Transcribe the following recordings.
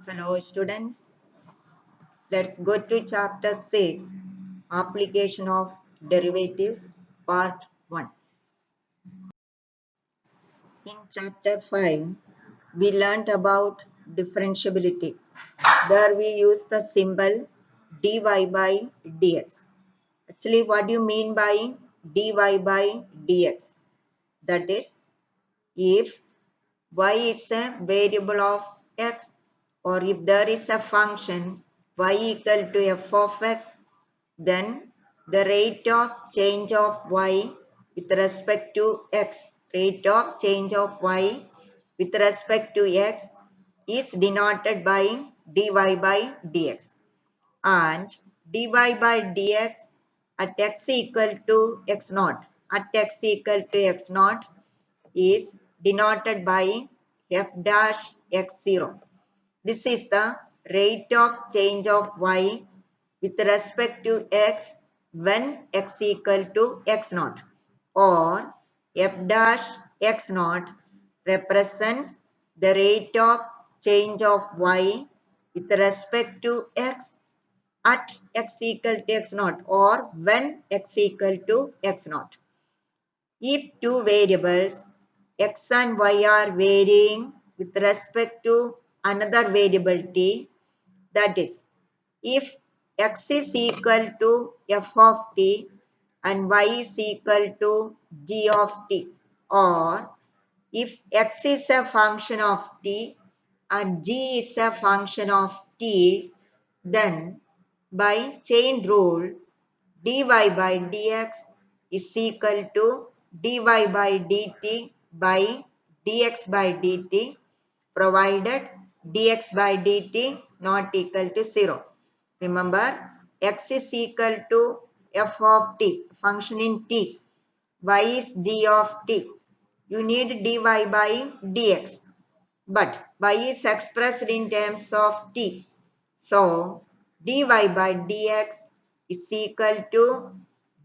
Hello students, let's go to chapter 6, application of derivatives, part 1. In chapter 5, we learnt about differentiability. There we use the symbol dy by dx. Actually, what do you mean by dy by dx? That is, if y is a variable of x, or if there is a function y equal to f of x, then the rate of change of y with respect to x, rate of change of y with respect to x is denoted by dy by dx, and dy by dx at x equal to x naught, at x equal to x naught is denoted by f dash x0. This is the rate of change of y with respect to x when x equal to x naught, or f dash x naught represents the rate of change of y with respect to x at x equal to x naught, or when x equal to x naught. If two variables x and y are varying with respect to another variable t, that is, if x is equal to f of t and y is equal to g of t, or if x is a function of t and g is a function of t, then by chain rule dy by dx is equal to dy by dt by dx by dt, provided dx by dt not equal to 0. Remember, x is equal to f of t, function in t, y is g of t. You need dy by dx, but y is expressed in terms of t. So, dy by dx is equal to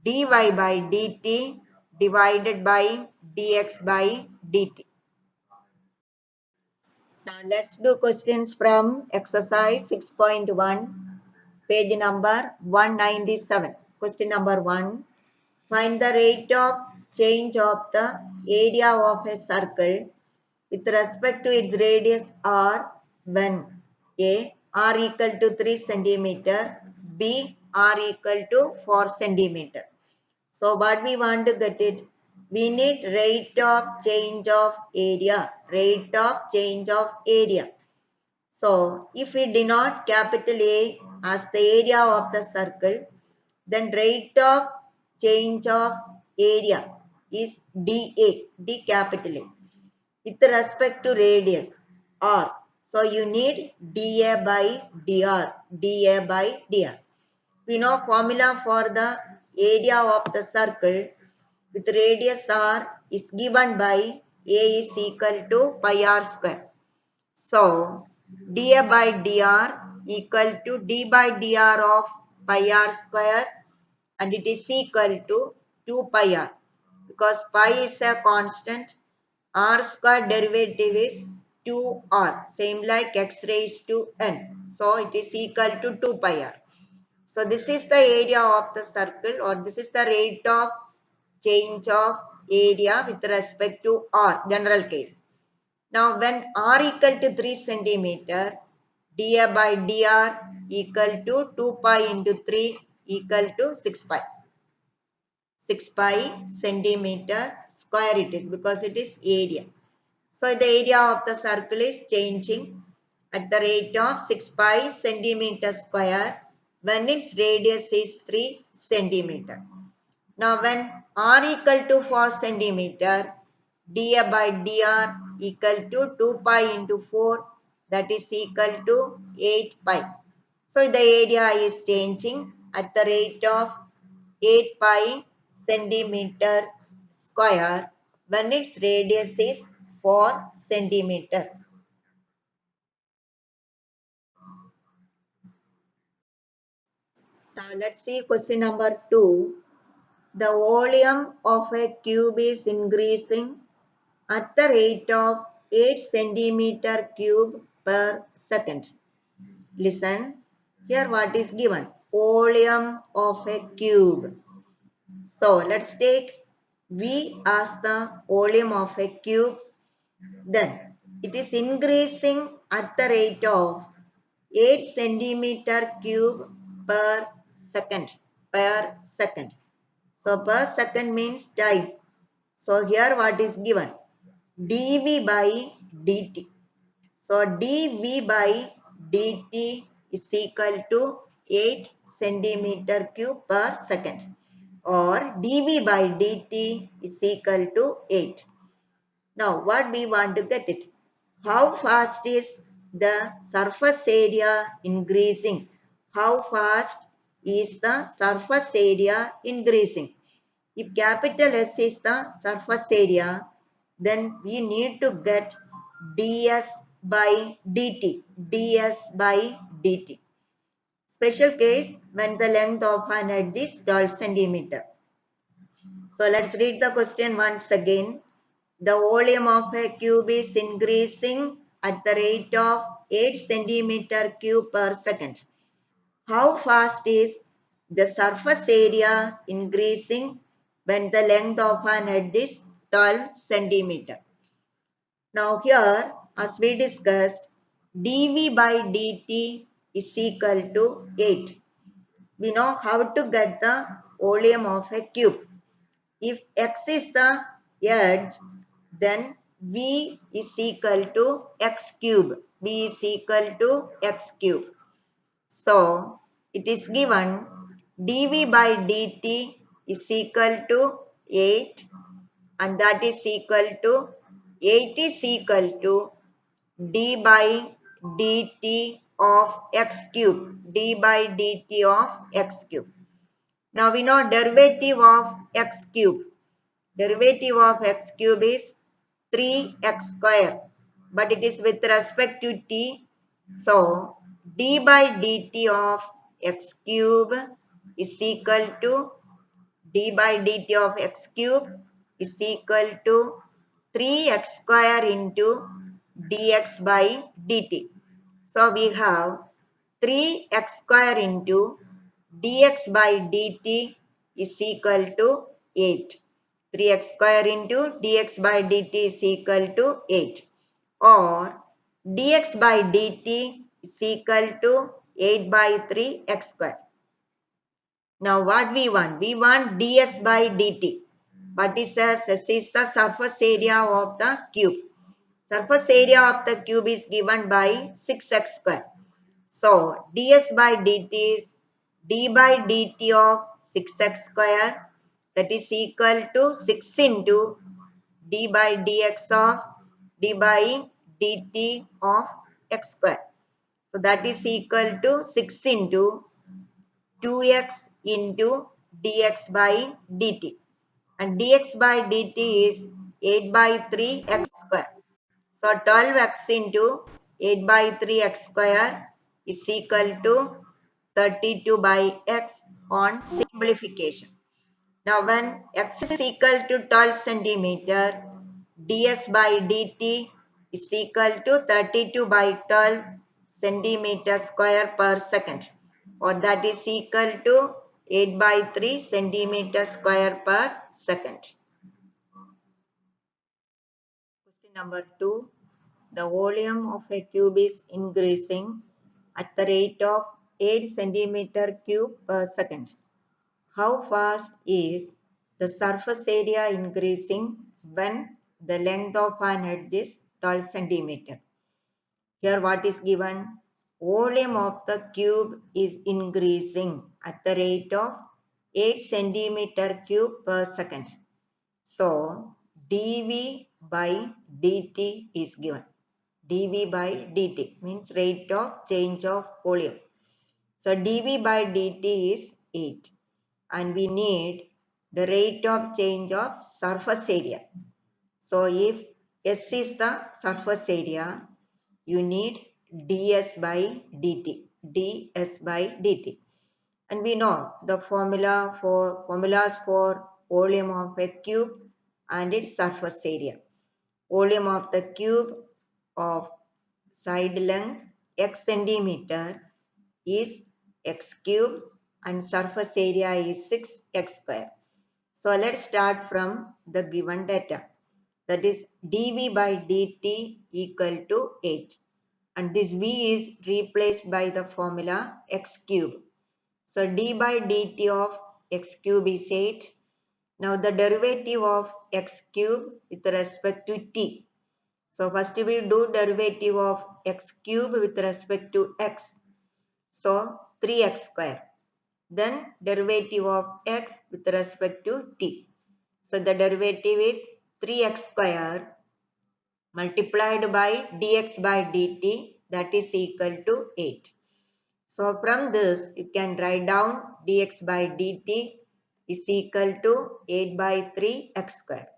dy by dt divided by dx by dt. Now, let's do questions from exercise 6.1, page number 197. Question number 1. Find the rate of change of the area of a circle with respect to its radius r when a r equal to 3 centimeter, b r equal to 4 centimeter. So what we want to get it? We need rate of change of area, rate of change of area. So if we denote capital A as the area of the circle, then rate of change of area is dA, d capital A, with respect to radius r. So you need dA by dr, dA by dr. We know formula for the area of the circle with radius r is given by A is equal to pi r square. So, dA by dr equal to d by dr of pi r square, and it is equal to 2 pi r, because pi is a constant, r square derivative is 2r, same like x raised to n. So, it is equal to 2 pi r. So, this is the area of the circle, or this is the rate of change of area with respect to r, general case. Now, when r equal to 3 centimeter, dA by dr equal to 2 pi into 3 equal to 6 pi. 6 pi centimeter square it is, because it is area. So, the area of the circle is changing at the rate of 6 pi centimeter square when its radius is 3 centimeter. Now, when r equal to 4 centimeter, dA by dr equal to 2 pi into 4, that is equal to 8 pi. So, the area is changing at the rate of 8 pi centimeter square when its radius is 4 centimeter. Now, let's see question number 2. The volume of a cube is increasing at the rate of 8 centimeter cube per second. Listen, here what is given? Volume of a cube. So let's take V as the volume of a cube. Then it is increasing at the rate of 8 centimeter cube per second. Per second. So per second means time. So here what is given? dV by dt. So dV by dt is equal to 8 centimeter cube per second, or dV by dt is equal to 8. Now what we want to get it? How fast is the surface area increasing? How fast is the surface area increasing? If capital S is the surface area, then we need to get ds by dt. ds by dt. Special case when the length of an edge is 12 centimeter. So let's read the question once again. The volume of a cube is increasing at the rate of 8 centimeter cube per second. How fast is the surface area increasing when the length of an edge is 12 centimeter? Now here, as we discussed, dV by dt is equal to 8. We know how to get the volume of a cube. If x is the edge, then v is equal to x cube. v is equal to x cube. So, it is given dV by dt is equal to 8, and that is equal to 8 is equal to d by dt of x cube. d by dt of x cube. Now we know derivative of x cube. Derivative of x cube is 3x square, but it is with respect to t. So, d by dt of x cube is equal to d by dt of x cube is equal to 3x square into dx by dt. So, we have 3x square into dx by dt is equal to 8. 3x square into dx by dt is equal to 8, or dx by dt is equal to 8 by 3 x square. Now what we want? We want ds by dt. What is this? S is the surface area of the cube. Surface area of the cube is given by 6x square. So ds by dt is d by dt of 6x square, that is equal to 6 into d by dx of d by dt of x square. So that is equal to 6 into 2x into dx by dt. And dx by dt is 8 by 3 x square. So 12x into 8 by 3 x square is equal to 32 by x on simplification. Now when x is equal to 12 centimeter, ds by dt is equal to 32 by 12 centimeter square per second, or that is equal to 8 by 3 centimeter square per second. Question number 2. The volume of a cube is increasing at the rate of 8 centimeter cube per second. How fast is the surface area increasing when the length of an edge is 12 centimeter? Here what is given? Volume of the cube is increasing at the rate of 8 centimeter cube per second. So, dV by dt is given. dV by dt means rate of change of volume. So, dV by dt is 8, and we need the rate of change of surface area. So, if S is the surface area, you need ds by dt. ds by dt. And we know the formulas for volume of a cube and its surface area. Volume of the cube of side length x centimeter is x cube and surface area is 6x square. So let's start from the given data. That is dv by dt equal to 8. And this v is replaced by the formula x cube. So d by dt of x cube is 8. Now the derivative of x cube with respect to t. So first we do derivative of x cube with respect to x. So 3x square. Then derivative of x with respect to t. So the derivative is 3x square multiplied by dx by dt, that is equal to 8. So from this you can write down dx by dt is equal to 8 by 3x square.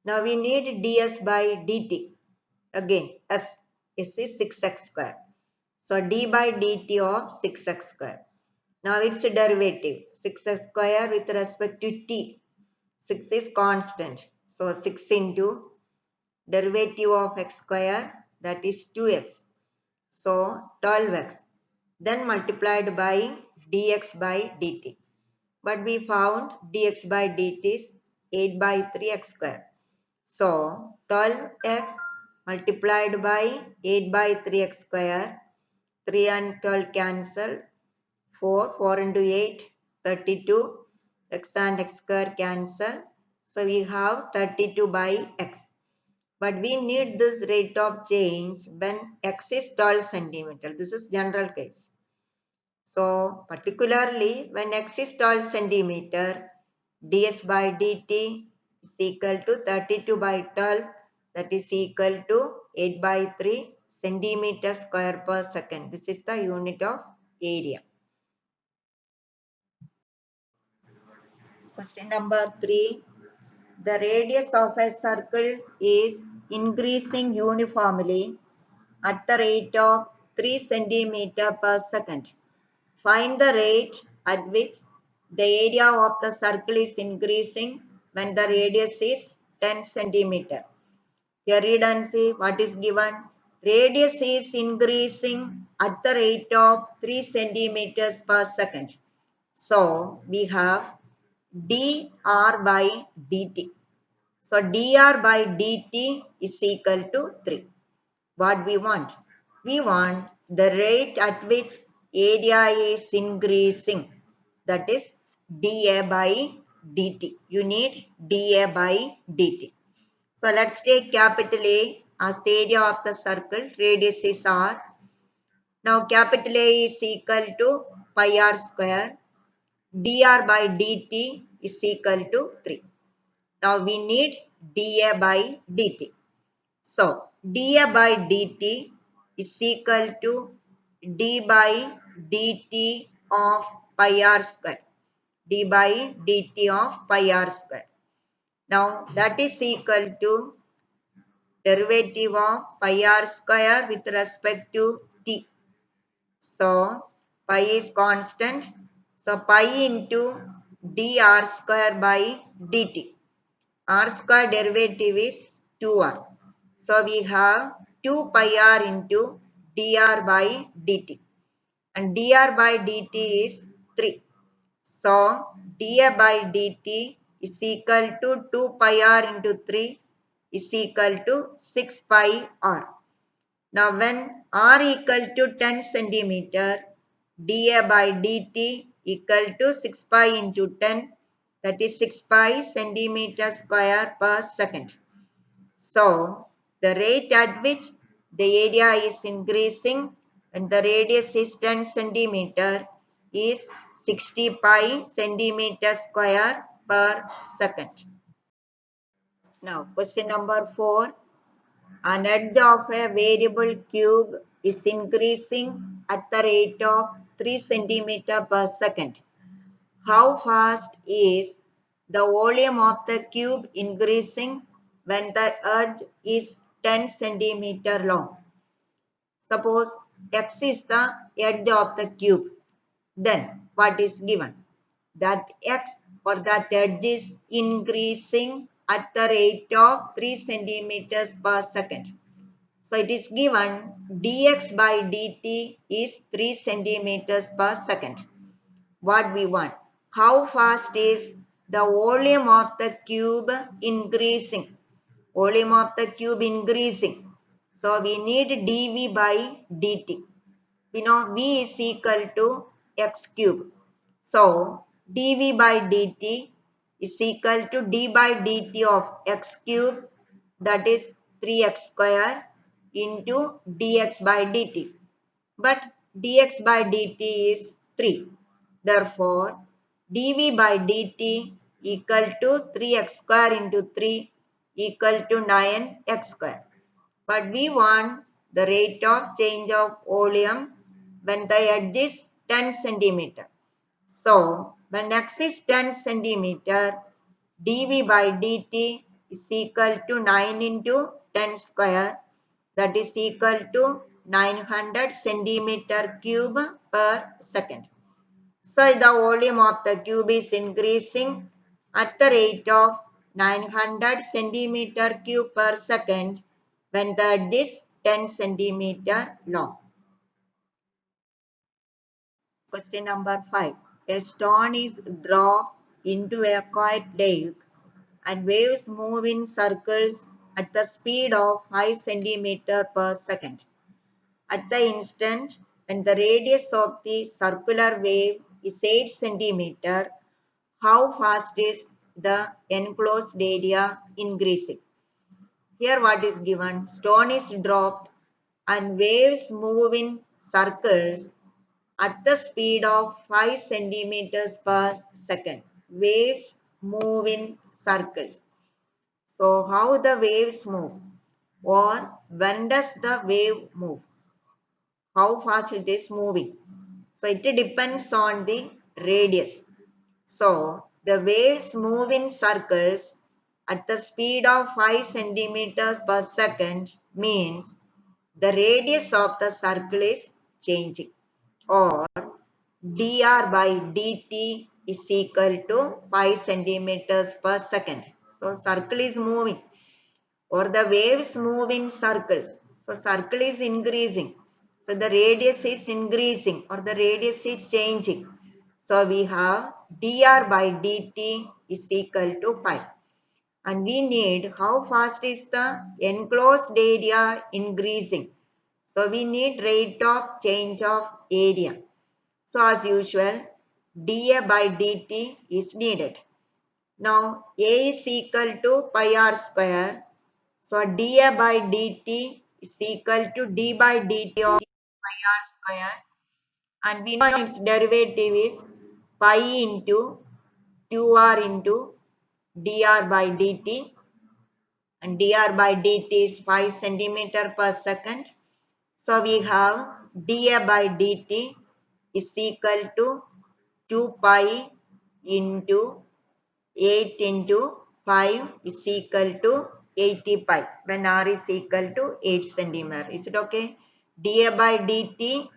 Now we need ds by dt. Again s is 6x square. So d by dt of 6x square. Now its derivative 6x square with respect to t. 6 is constant. So 6 into derivative of x square, that is 2x. So 12x. Then multiplied by dx by dt. But we found dx by dt is 8 by 3x square. So 12x multiplied by 8 by 3x square. 3 and 12 cancel. 4 into 8, 32. X and x square cancel. So we have 32 by x. But we need this rate of change when x is 12 centimeter. This is general case. So particularly when x is 12 centimeter, ds by dt is equal to 32 by 12, that is equal to 8 by 3 centimeter square per second. This is the unit of area. Question number 3. The radius of a circle is increasing uniformly at the rate of 3 centimeter per second. Find the rate at which the area of the circle is increasing when the radius is 10 centimeter. Here read and see what is given. Radius is increasing at the rate of 3 centimeters per second. So we have dr by dt. So dr by dt is equal to 3. What we want? We want the rate at which area is increasing. That is dA by dt. You need dA by dt. So let's take capital A as the area of the circle. Radius is r. Now capital A is equal to pi r square. Dr by dt is equal to 3. Now we need dA by dt. So dA by dt is equal to d by dt of pi r square. D by dt of pi r square. Now that is equal to derivative of pi r square with respect to t. So pi is constant. So pi into dr square by dt. R square derivative is 2r. So we have 2 pi r into dr by dt. And dr by dt is 3. So dr by dt is equal to 2 pi r into 3 is equal to 6 pi r. Now when r equal to 10 centimeter, dA by dt equal to 6 pi into 10, that is 6 pi centimeter square per second. So the rate at which the area is increasing and the radius is 10 centimeter is 60 pi centimeter square per second. Now question number 4. An edge of a variable cube is increasing at the rate of 3 centimeter per second. How fast is the volume of the cube increasing when the edge is 10 centimeter long? Suppose x is the edge of the cube. Then what is given? That x or that edge is increasing at the rate of 3 centimeters per second. So So it is given dx by dt is 3 centimeters per second. What we want? How fast is the volume of the cube increasing? Volume of the cube increasing. So we need dv by dt. We know v is equal to x cube. So dv by dt is equal to d by dt of x cube, that is 3x square into dx by dt. But dx by dt is 3. Therefore, dv by dt equal to 3x square into 3 equal to 9x square. But we want the rate of change of volume when the edge is 10 centimeter. So, when x is 10 centimeter, dv by dt is equal to 9 into 10 square, that is equal to 900 centimeter cube per second. So the volume of the cube is increasing at the rate of 900 centimeter cube per second when the edge is 10 centimeter long. Question number 5. A stone is dropped into a quiet lake and waves move in circles at the speed of 5 centimeter per second. At the instant when the radius of the circular wave is 8 centimeter, how fast is the enclosed area increasing? Here what is given? Stone is dropped and waves move in circles at the speed of 5 centimeters per second. Waves move in circles. So how the waves move? Or when does the wave move? How fast it is moving? So it depends on the radius. So the waves move in circles at the speed of 5 centimeters per second means the radius of the circle is changing, or dr by dt is equal to 5 centimeters per second. So circle is moving, or the waves move in circles. So circle is increasing. So the radius is increasing or the radius is changing. So we have dr by dt is equal to 5. And we need how fast is the enclosed area increasing. So we need rate of change of area. So as usual, dA by dt is needed. Now A is equal to pi r square. So dA by dt is equal to d by dt of pi r square. And we know its derivative is pi into 2r into dr by dt. And dr by dt is 5 centimeter per second. So we have dA by dt is equal to 2 pi into 8 into 5 is equal to 80 pi when r is equal to 8 centimeter. Is it okay? dA by dt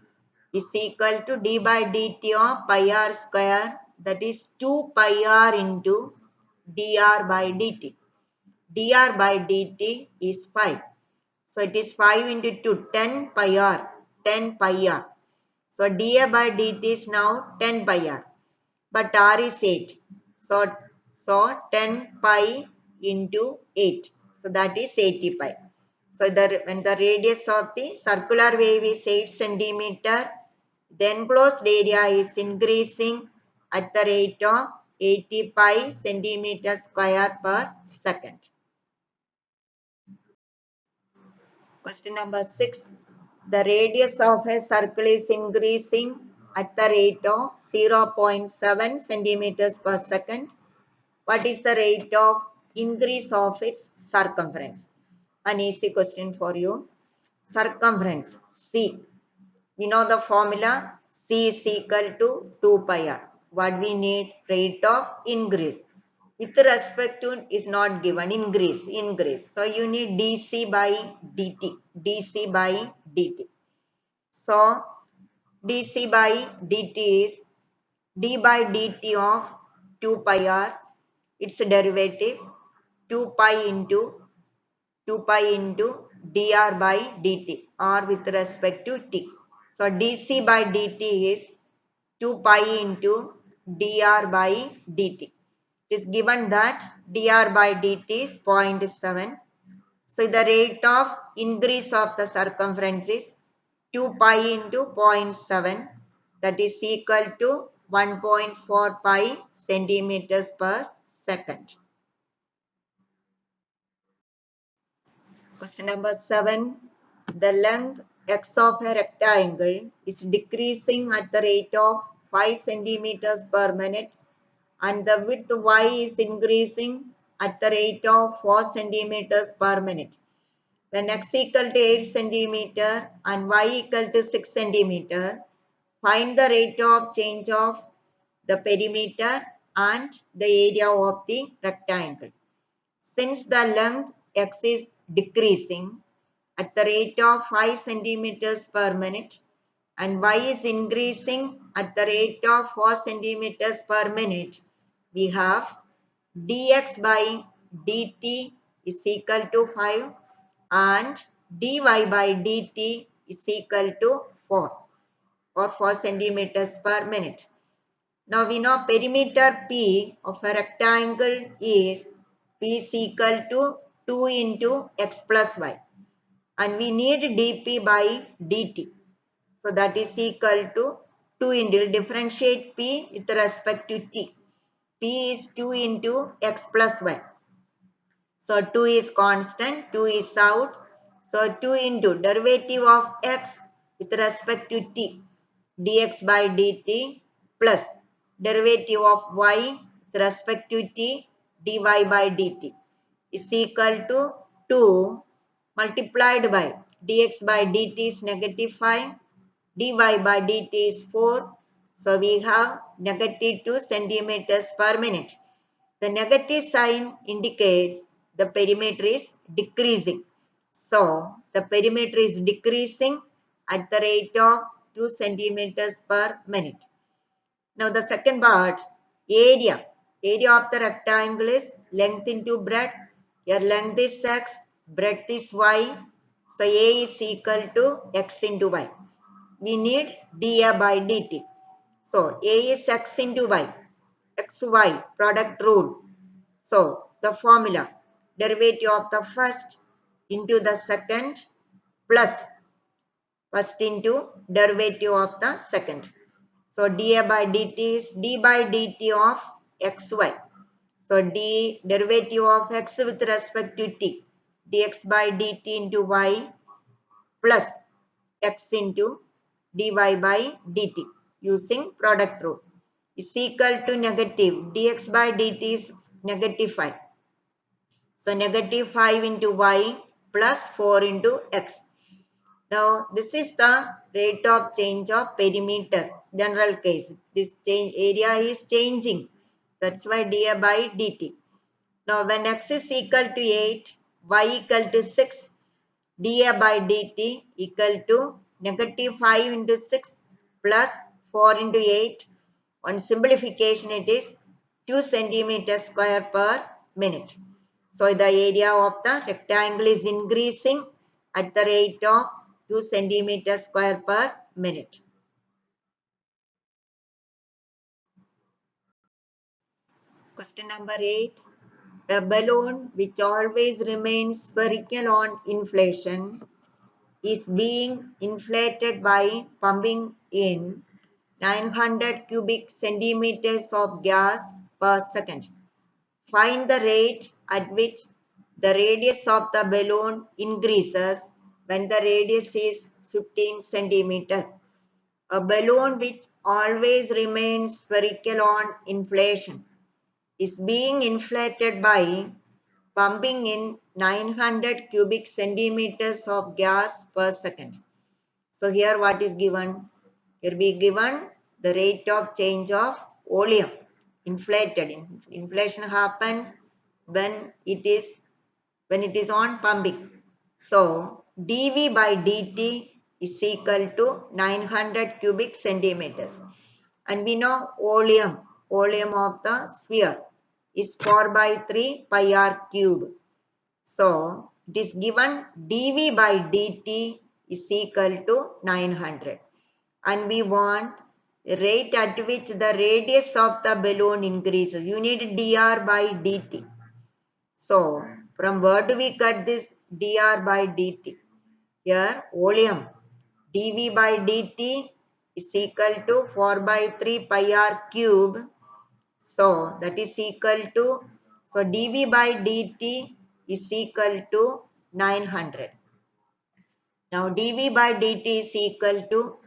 is equal to d by dt of pi r square, that is 2 pi r into dr by dt. dr by dt is 5. So it is 5 into 2, 10 pi r, 10 pi r. So dA by dt is now 10 pi r, but r is 8. So 10 pi into 8. So that is 80 pi. So when the radius of the circular wave is 8 centimeter, the enclosed area is increasing at the rate of 80 pi centimeter square per second. Question number 6. The radius of a circle is increasing at the rate of 0.7 centimeters per second. What is the rate of increase of its circumference? An easy question for you. Circumference C. We know the formula. C is equal to 2 pi r. What we need? Rate of increase. With respect to is not given. Increase. So you need dc by dt. dc by dt. So dc by dt is d by dt of 2 pi r. Its derivative 2 pi into dr by dt or with respect to t. So dc by dt is 2 pi into dr by dt. It is given that dr by dt is 0.7. So the rate of increase of the circumference is 2 pi into zero point 0.7, that is equal to 1.4 pi centimeters per second. Question number 7. The length x of a rectangle is decreasing at the rate of 5 centimeters per minute and the width y is increasing at the rate of 4 centimeters per minute. When x equal to 8 centimeter and y equal to 6 centimeter, find the rate of change of the perimeter and the area of the rectangle. Since the length x is decreasing at the rate of 5 centimeters per minute and y is increasing at the rate of 4 centimeters per minute, we have dx by dt is equal to 5 and dy by dt is equal to 4 or 4 centimeters per minute. Now we know perimeter P of a rectangle is P is equal to 2 into x plus y and we need dP by dt. So that is equal to 2 into, differentiate P with respect to t. P is 2 into x plus y. So 2 is constant, 2 is out. So 2 into derivative of x with respect to t, dx by dt plus derivative of y with respect to t, dy by dt is equal to 2 multiplied by dx by dt is negative 5, dy by dt is 4. So we have negative 2 centimeters per minute. The negative sign indicates the perimeter is decreasing. So the perimeter is decreasing at the rate of 2 centimeters per minute. Now the second part, area. Area of the rectangle is length into breadth. Your length is x, breadth is y. So A is equal to x into y. We need dA by dt. So A is x into y. XY product rule. So the formula, derivative of the first into the second plus first into derivative of the second. So dA by dt is d by dt of xy. So d derivative of x with respect to t, dx by dt into y plus x into dy by dt using product rule is equal to negative dx by dt is negative 5. So negative 5 into y plus 4 into x. Now this is the rate of change of perimeter, general case. This change area is changing. That's why dA by dt. Now when x is equal to 8, y equal to 6, dA by dt equal to negative 5 into 6 plus 4 into 8. On simplification it is 2 centimeters square per minute. So the area of the rectangle is increasing at the rate of 2 centimeters square per minute. Question number 8. A balloon which always remains spherical on inflation is being inflated by pumping in 900 cubic centimeters of gas per second. Find the rate at which the radius of the balloon increases when the radius is 15 centimeter. A balloon which always remains spherical on inflation is being inflated by pumping in 900 cubic centimeters of gas per second. So here what is given? Here we given the rate of change of volume inflated. Inflation happens when it is on pumping. So dV by dt is equal to 900 cubic centimeters. And we know volume of the sphere is 4 by 3 pi r cube. So It is given dv by dt is equal to 900. And we want rate at which the radius of the balloon increases. You need dr by dt. So, from where do we cut this dr by dt? Here, volume dv by dt is equal to 4 by 3 pi r cube. So, that is equal to, so dv by dt is equal to 900. Now, dv by dt is equal to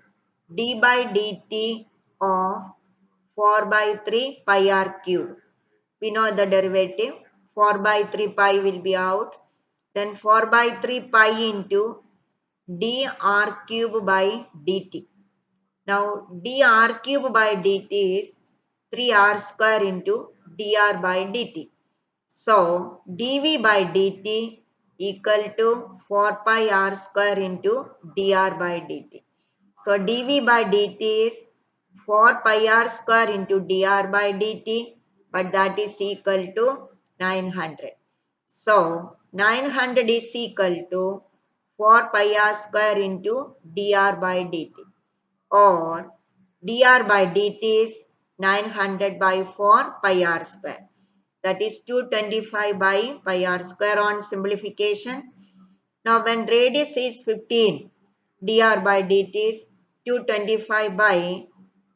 d by dt of 4 by 3 pi r cube. We know the derivative. 4 by 3 pi will be out. Then 4 by 3 pi into dr cube by dt. Now dr cube by dt is 3r square into dr by dt. So dv by dt equal to 4 pi r square into dr by dt. So dv by dt is 4 pi r square into dr by dt, but that is equal to 900. So 900 is equal to 4 pi r square into dr by dt, or dr by dt is 900 by 4 pi r square. That is 225 by pi r square on simplification. Now when radius is 15, dr by dt is 225 by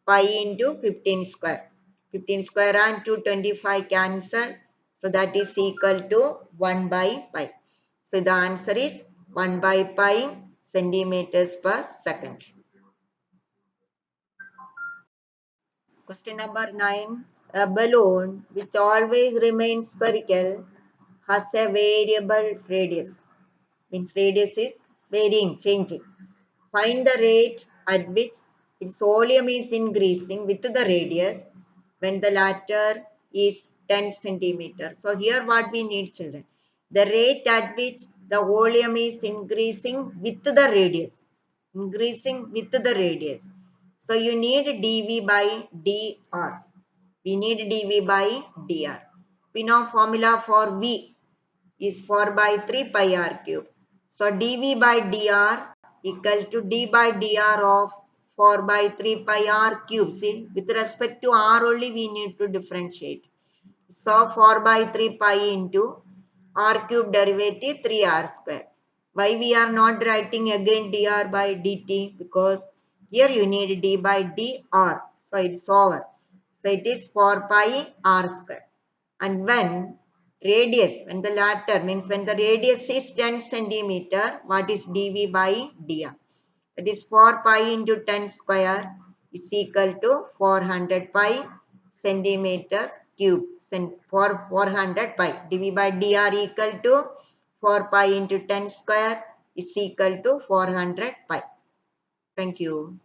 pi into 15 square. 15 square and 225 cancel. So that is equal to 1 by pi. So the answer is 1 by pi centimeters per second. Question number 9. A balloon which always remains spherical has a variable radius. Means radius is varying, changing. Find the rate at which its volume is increasing with the radius when the latter is 10 centimeter. So here what we need, children, the rate at which the volume is increasing with the radius. Increasing with the radius. So you need dv by dr. We need dv by dr. We know formula for v is 4 by 3 pi r cube. So dv by dr equal to d by dr of 4 by 3 pi r cube. See, with respect to r only we need to differentiate. So 4 by 3 pi into r cube derivative 3r square. Why we are not writing again dr by dt? Because here you need d by dr. So it's over. So it is 4 pi r square. And when the latter means when the radius is 10 centimeter, what is dv by dr? That is 4 pi into 10 square is equal to 400 pi centimeters cube. For 400 pi, dv by dr equal to 4 pi into 10 square is equal to 400 pi. Thank you.